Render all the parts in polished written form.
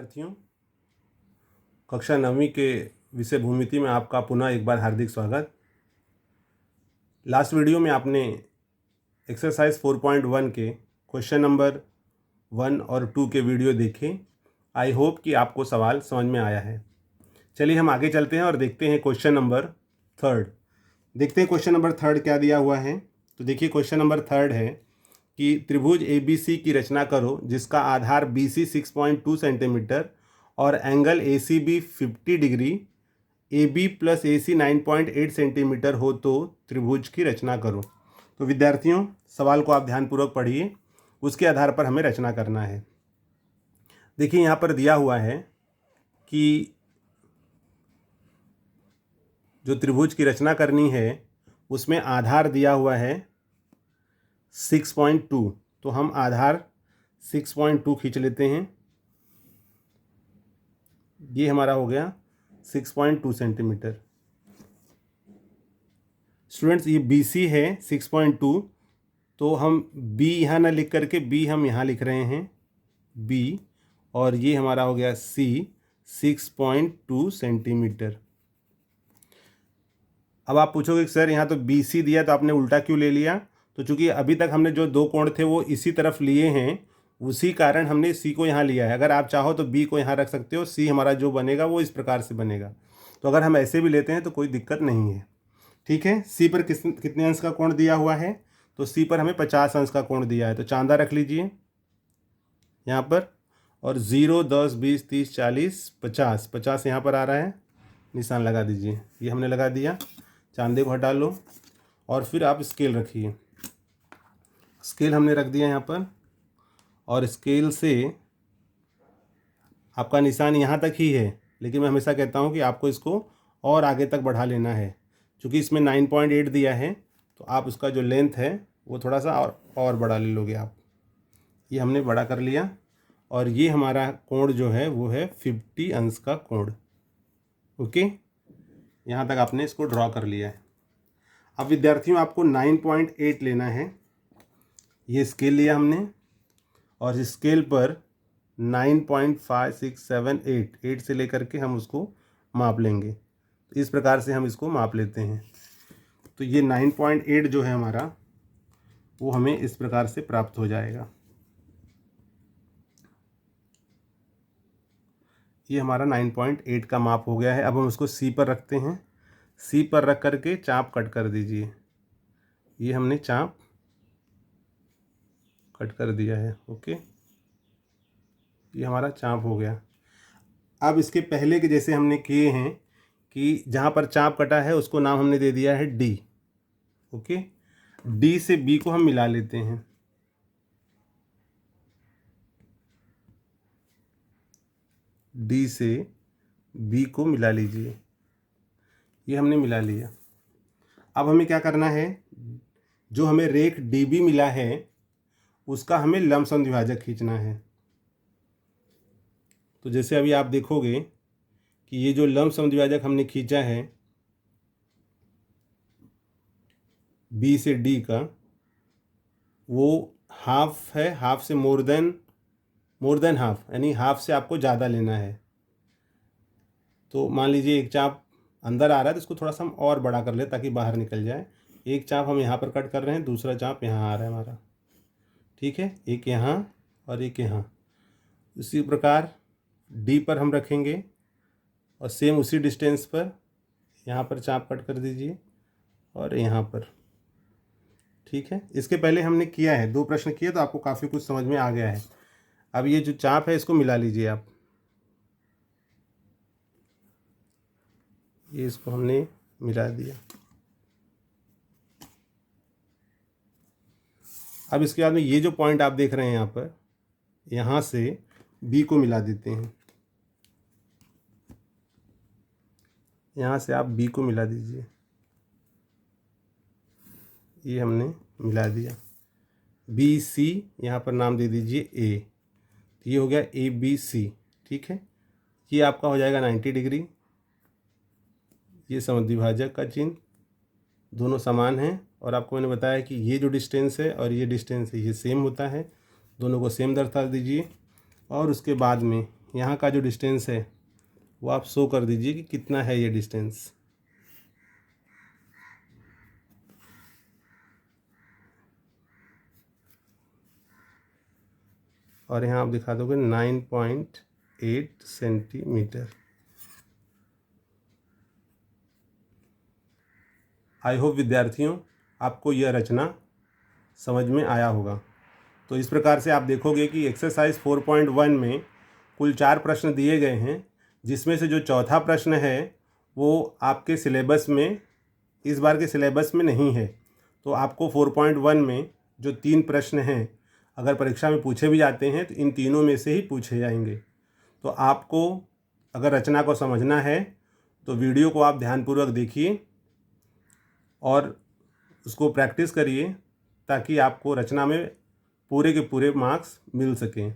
विद्यार्थियों, कक्षा 9वीं के विषय भूमिति में आपका पुनः एक बार हार्दिक स्वागत। लास्ट वीडियो में आपने एक्सरसाइज 4.1 के क्वेश्चन नंबर 1 और 2 के वीडियो देखे। आई होप कि आपको सवाल समझ में आया है। चलिए हम आगे चलते हैं और देखते हैं क्वेश्चन नंबर 3। देखते हैं क्वेश्चन नंबर 3 क्या दिया हुआ है। तो देखिए क्वेश्चन नंबर 3 है कि त्रिभुज ABC की रचना करो जिसका आधार BC 6.2 सेंटीमीटर और angle ACB 50 degree, AB plus AC 9.8 centimetre हो तो त्रिभुज की रचना करो। तो विद्यार्थियों, सवाल को आप ध्यानपूर्वक पढ़िए, उसके आधार पर हमें रचना करना है। देखिए यहाँ पर दिया हुआ है कि जो त्रिभुज की रचना करनी है उसमें आधार दिया हुआ है 6.2। तो हम आधार 6.2 खींच लेते हैं। ये हमारा हो गया 6.2 सेंटीमीटर। स्टूडेंट्स, ये BC है 6.2, तो हम B यहाँ ना लिख करके B हम यहाँ लिख रहे हैं B, और ये हमारा हो गया C 6.2 सेंटीमीटर। अब आप पूछोगे सर यहाँ तो BC दिया तो आपने उल्टा क्यों ले लिया? तो चूंकि अभी तक हमने जो दो कोण थे वो इसी तरफ लिए हैं, उसी कारण हमने C को यहाँ लिया है। अगर आप चाहो तो B को यहाँ रख सकते हो। C हमारा जो बनेगा वो इस प्रकार से बनेगा। तो अगर हम ऐसे भी लेते हैं तो कोई दिक्कत नहीं है। ठीक है। C पर कितने अंश का कोण दिया हुआ है? तो C पर हमें 50 अंश का कोण दिया है। तो चांदा रख लीजिए यहाँ पर, और 0, 10, 20, 30, 40, 50, 50 यहाँ पर आ रहा है, निशान लगा दीजिए। ये हमने लगा दिया। चांदे को हटा लो और फिर आप स्केल रखिए। स्केल हमने रख दिया यहाँ पर, और स्केल से आपका निशान यहाँ तक ही है, लेकिन मैं हमेशा कहता हूँ कि आपको इसको और आगे तक बढ़ा लेना है। क्योंकि इसमें 9.8 दिया है तो आप उसका जो लेंथ है वो थोड़ा सा और बड़ा ले लोगे आप। ये हमने बड़ा कर लिया, और ये हमारा कोण जो है वो है 50 अंश का कोण। ओके, यहाँ तक आपने इसको ड्रॉ कर लिया है। अब विद्यार्थियों, आपको 9.8 लेना है। ये स्केल लिया हमने, और इस स्केल पर 9.5678 8 से लेकर के हम उसको माप लेंगे। तो इस प्रकार से हम इसको माप लेते हैं। तो ये 9.8 जो है हमारा, वो हमें इस प्रकार से प्राप्त हो जाएगा। ये हमारा 9.8 का माप हो गया है। अब हम उसको C पर रखते हैं। C पर रख करके चाप कट कर दीजिए। ये हमने चाप कट कर दिया है। ओके, ये हमारा चाप हो गया। अब इसके पहले के जैसे हमने किए हैं कि जहाँ पर चाप कटा है उसको नाम हमने दे दिया है D। ओके, D से B को हम मिला लेते हैं। D से B को मिला लीजिए। ये हमने मिला लिया। अब हमें क्या करना है, जो हमें रेख DB मिला है उसका हमें लंबसम द्विभाजक खींचना है। तो जैसे अभी आप देखोगे कि ये जो लंबसम द्विभाजक हमने खींचा है B से D का, वो हाफ है। हाफ से मोर देन हाफ, यानी हाफ से आपको ज़्यादा लेना है। तो मान लीजिए एक चाप अंदर आ रहा है तो इसको थोड़ा सा हम और बड़ा कर ले ताकि बाहर निकल जाए। एक चाप हम यहाँ पर कट कर रहे हैं, दूसरा चाप यहाँ आ रहा है हमारा। ठीक है, एक यहाँ और एक यहाँ। उसी प्रकार D पर हम रखेंगे, और सेम उसी डिस्टेंस पर यहाँ पर चाप कट कर दीजिए, और यहाँ पर। ठीक है, इसके पहले हमने किया है, 2 प्रश्न किए, तो आपको काफ़ी कुछ समझ में आ गया है। अब ये जो चाप है इसको मिला लीजिए आप। ये इसको हमने मिला दिया। अब इसके बाद में ये जो पॉइंट आप देख रहे हैं यहाँ पर, यहाँ से B को मिला देते हैं। यहाँ से आप B को मिला दीजिए। ये हमने मिला दिया। BC यहाँ पर नाम दे दीजिए A। तो ये हो गया ABC। ठीक है, ये आपका हो जाएगा 90 डिग्री। ये समद्विभाजक का चिन्ह, दोनों समान हैं। और आपको मैंने बताया कि ये जो डिस्टेंस है और ये डिस्टेंस है ये सेम होता है, दोनों को सेम दर्शा दीजिए। और उसके बाद में यहाँ का जो डिस्टेंस है वो आप शो कर दीजिए कि कितना है ये डिस्टेंस। और यहाँ आप दिखा दोगे 9.8 सेंटीमीटर। आई होप विद्यार्थियों आपको यह रचना समझ में आया होगा। तो इस प्रकार से आप देखोगे कि एक्सरसाइज 4.1 में कुल 4 प्रश्न दिए गए हैं, जिसमें से जो चौथा प्रश्न है वो आपके सिलेबस में, इस बार के सिलेबस में नहीं है। तो आपको 4.1 में जो 3 प्रश्न हैं, अगर परीक्षा में पूछे भी जाते हैं तो इन तीनों में से ही पूछे जाएंगे। तो आपको अगर रचना को समझना है तो वीडियो को आप ध्यानपूर्वक देखिए और उसको प्रैक्टिस करिए, ताकि आपको रचना में पूरे के पूरे मार्क्स मिल सकें।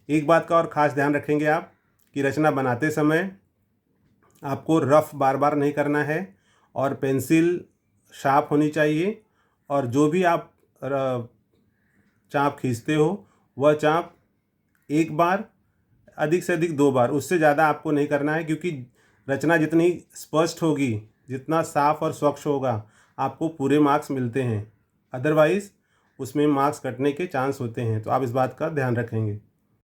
एक बात का और ख़ास ध्यान रखेंगे आप कि रचना बनाते समय आपको रफ़ बार बार नहीं करना है और पेंसिल शार्प होनी चाहिए, और जो भी आप चाप खींचते हो वह चाप एक बार, अधिक से अधिक 2 बार, उससे ज़्यादा आपको नहीं करना है, क्योंकि रचना जितनी स्पष्ट होगी, जितना साफ और स्वच्छ होगा, आपको पूरे मार्क्स मिलते हैं। अदरवाइज़ उसमें मार्क्स कटने के चांस होते हैं। तो आप इस बात का ध्यान रखेंगे।